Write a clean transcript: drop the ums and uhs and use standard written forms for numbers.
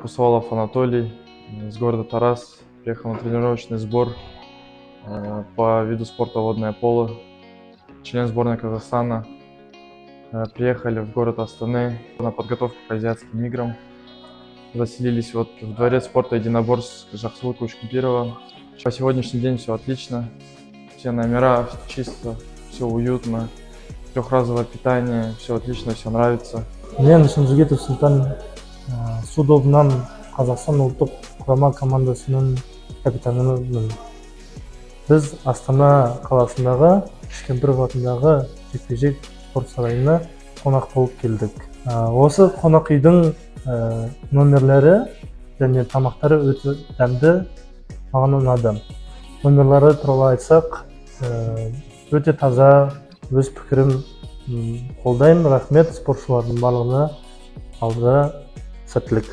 Пусовалов Анатолий из города Тарас. Приехал на тренировочный сбор по виду спорта водное поло. Член сборной Казахстана. Приехали в город Астаны на подготовку к азиатским играм. Заселились в дворец спорта единоборств Жаксылык Учкемпирова. По сегодняшний день все отлично. Все номера чисто, все уютно. Трехразовое питание, все отлично, все нравится. Мен Шамжигитов Султан, судовынан Қазақстан ұлттық құрама командасының капитанымын. Біз Астана қаласындағы Учкемпиров атындағы жекпе-жек спорт сарайына қонақ болып келдік. Осы қонақ үйдің номерлері және тамақтары өте дәмді, маған ұнады. Номерлары туралы айтсақ, өте таза, өз пікірім қолдаймын. Рахмет спортшылардың барлығына, алда сәттілік.